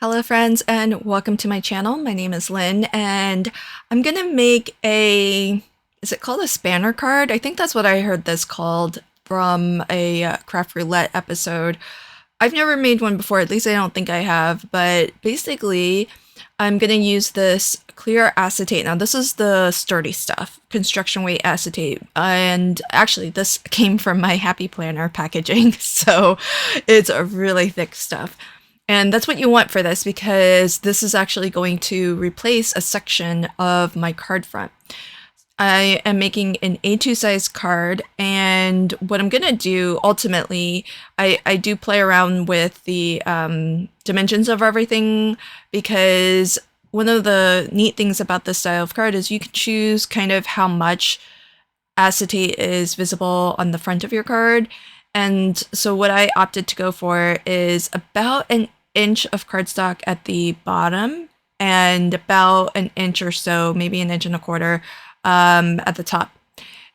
Hello friends and welcome to my channel. My name is Lynn and I'm gonna make is it called a spanner card? I think that's what I heard this called from a craft roulette episode. I've never made one before, at least I don't think I have, but basically I'm gonna use this clear acetate. Now this is the sturdy stuff, construction weight acetate, and actually this came from my Happy Planner packaging, so it's a really thick stuff. And that's what you want for this because this is actually going to replace a section of my card front. I am making an A2 size card, and what I'm gonna do ultimately, I do play around with the dimensions of everything, because one of the neat things about this style of card is you can choose kind of how much acetate is visible on the front of your card. And so what I opted to go for is about an inch of cardstock at the bottom and about an inch or so, maybe an inch and a quarter, at the top.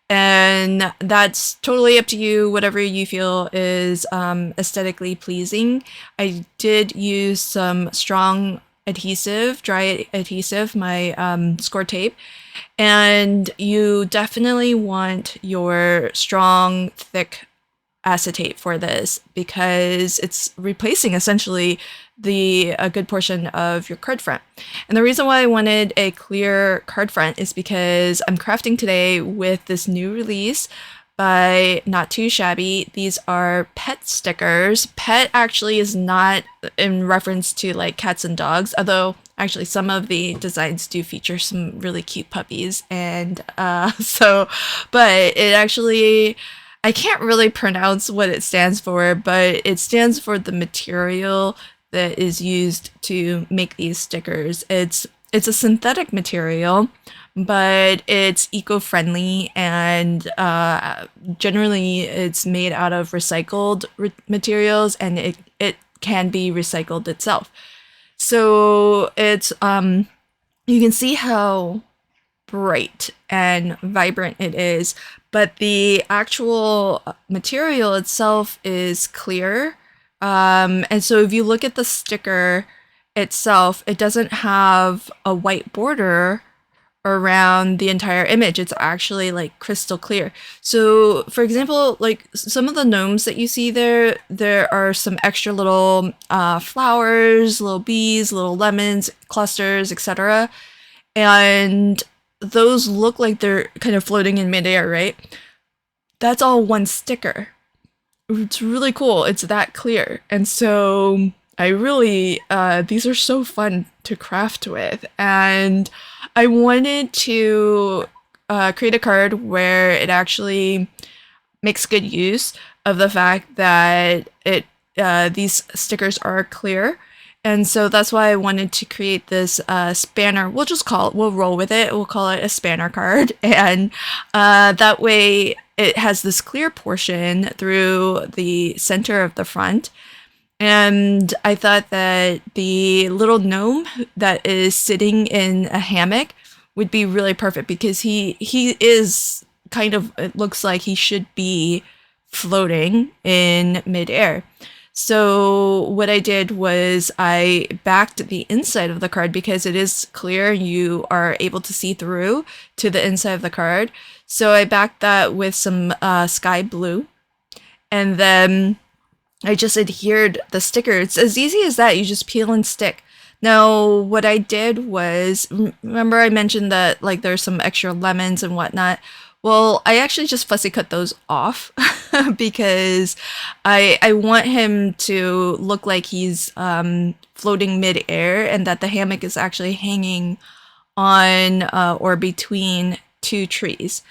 And that's totally up to you, whatever you feel is aesthetically pleasing. I did use some strong adhesive, dry adhesive, my score tape, and you definitely want your strong, thick acetate for this because it's replacing essentially a good portion of your card front. And the reason why I wanted a clear card front is because I'm crafting today with this new release by Not Too Shabby. These are pet stickers. Pet actually is not in reference to like cats and dogs, although actually some of the designs do feature some really cute puppies, and but it actually, I can't really pronounce what it stands for, but it stands for the material that is used to make these stickers. It's a synthetic material, but it's eco-friendly, and generally it's made out of recycled materials, and it can be recycled itself. So it's you can see how bright and vibrant it is, but the actual material itself is clear. And so if you look at the sticker itself, it doesn't have a white border around the entire image. It's actually like crystal clear. So for example, like some of the gnomes that you see there are some extra little flowers, little bees, little lemons, clusters, etc. And those look like they're kind of floating in midair, right? That's all one sticker. It's really cool. It's that clear. And so I really, these are so fun to craft with. And I wanted to create a card where it actually makes good use of the fact that these stickers are clear. And so that's why I wanted to create this spanner. We'll roll with it. We'll call it a spanner card. And that way it has this clear portion through the center of the front. And I thought that the little gnome that is sitting in a hammock would be really perfect because he is kind of, it looks like he should be floating in midair. So what I did was I backed the inside of the card because it is clear. You are able to see through to the inside of the card. So I backed that with some sky blue, and then I just adhered the sticker. It's as easy as that. You just peel and stick. Now, what I did was, remember I mentioned that like there's some extra lemons and whatnot. Well, I actually just fussy cut those off because I want him to look like he's floating mid-air, and that the hammock is actually hanging on or between two trees.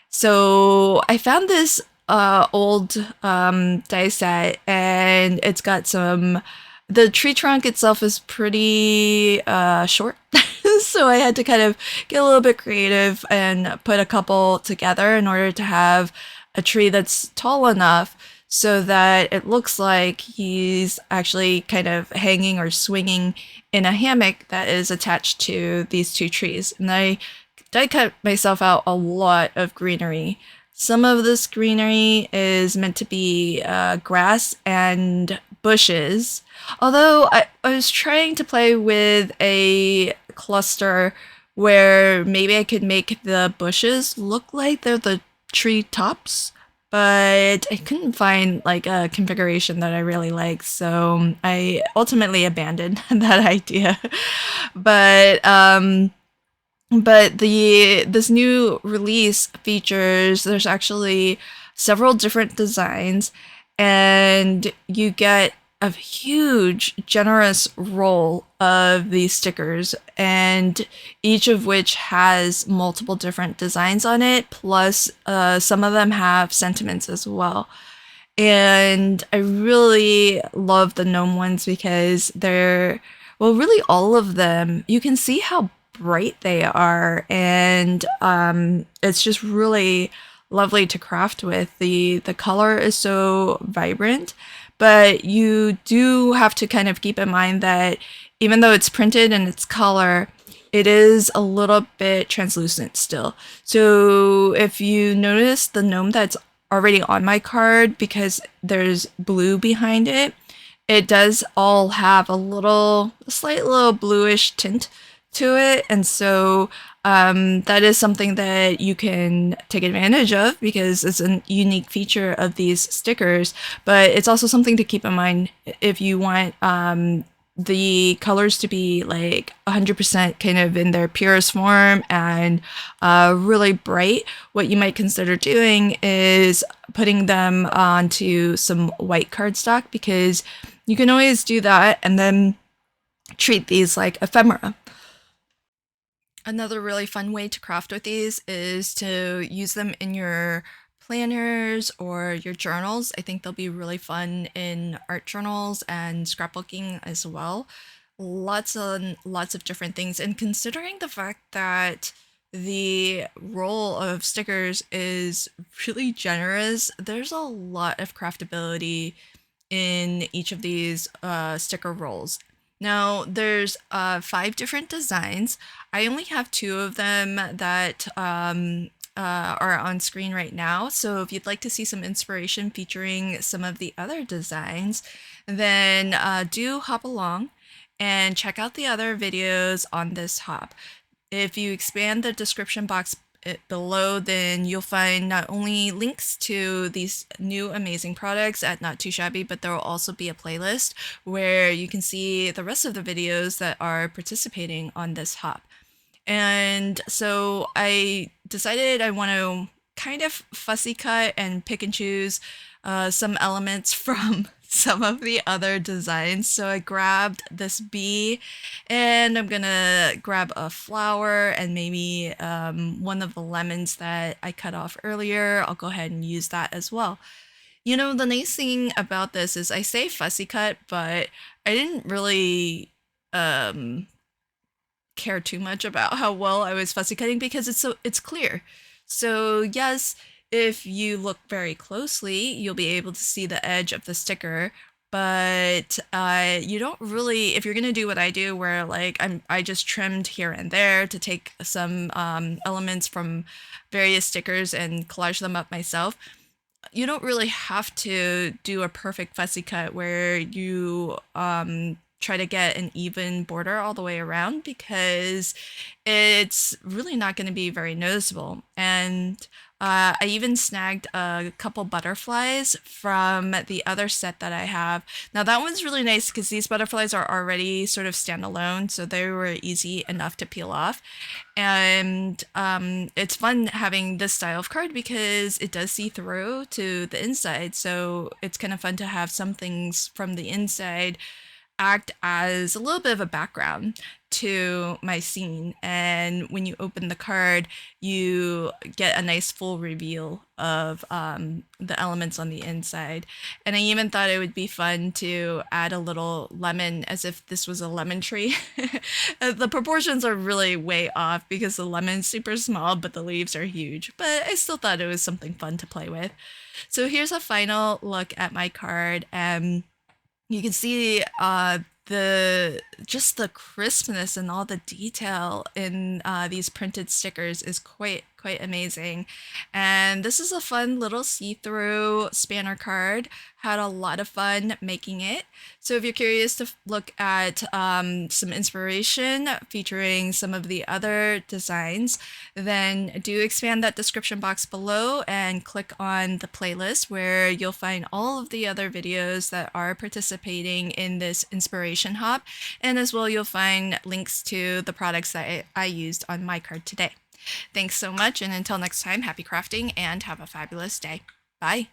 So I found this old die set, and it's got the tree trunk itself is pretty short. So I had to kind of get a little bit creative and put a couple together in order to have a tree that's tall enough so that it looks like he's actually kind of hanging or swinging in a hammock that is attached to these two trees. And I die cut myself out a lot of greenery. Some of this greenery is meant to be grass and bushes. Although I was trying to play with a cluster where maybe I could make the bushes look like they're the tree tops, but I couldn't find like a configuration that I really liked, so I ultimately abandoned that idea. But the this new release features there's actually several different designs, and you get a huge generous roll of these stickers, and each of which has multiple different designs on it, plus some of them have sentiments as well. And I really love the gnome ones because they're, well, really all of them, you can see how bright they are, and it's just really lovely to craft with. The color is so vibrant, but you do have to kind of keep in mind that even though it's printed in its color, it is a little bit translucent still. So if you notice the gnome that's already on my card, because there's blue behind it, it does all have a slight little bluish tint to it. And so that is something that you can take advantage of because it's a unique feature of these stickers. But it's also something to keep in mind if you want the colors to be like 100% kind of in their purest form and really bright. What you might consider doing is putting them onto some white cardstock, because you can always do that and then treat these like ephemera. Another really fun way to craft with these is to use them in your planners or your journals. I think they'll be really fun in art journals and scrapbooking as well. Lots and lots of different things. And considering the fact that the roll of stickers is really generous, there's a lot of craftability in each of these sticker rolls. Now, there's 5 different designs. I only have 2 of them that are on screen right now. So if you'd like to see some inspiration featuring some of the other designs, then do hop along and check out the other videos on this hop. If you expand the description box below, then you'll find not only links to these new amazing products at Not Too Shabby, but there will also be a playlist where you can see the rest of the videos that are participating on this hop. And so I decided I want to kind of fussy cut and pick and choose some elements from some of the other designs. So I grabbed this bee, and I'm gonna grab a flower and maybe one of the lemons that I cut off earlier. I'll go ahead and use that as well. You know, the nice thing about this is I say fussy cut, but I didn't really care too much about how well I was fussy cutting because it's clear. So yes, if you look very closely, you'll be able to see the edge of the sticker, but you don't really, if you're gonna do what I do, where like I just trimmed here and there to take some elements from various stickers and collage them up myself, you don't really have to do a perfect fussy cut where you try to get an even border all the way around, because it's really not going to be very noticeable. And I even snagged a couple butterflies from the other set that I have. Now that one's really nice because these butterflies are already sort of standalone, so they were easy enough to peel off. And it's fun having this style of card because it does see through to the inside, so it's kind of fun to have some things from the inside act as a little bit of a background to my scene. And when you open the card, you get a nice full reveal of the elements on the inside. And I even thought it would be fun to add a little lemon, as if this was a lemon tree. The proportions are really way off because the lemon's super small, but the leaves are huge. But I still thought it was something fun to play with. So here's a final look at my card. You can see the crispness and all the detail in these printed stickers is quite quite amazing. And this is a fun little see-through spanner card. Had a lot of fun making it. So if you're curious to look at some inspiration featuring some of the other designs, then do expand that description box below and click on the playlist where you'll find all of the other videos that are participating in this inspiration hop. And as well, you'll find links to the products that I used on my card today. Thanks so much, and until next time, happy crafting and have a fabulous day. Bye.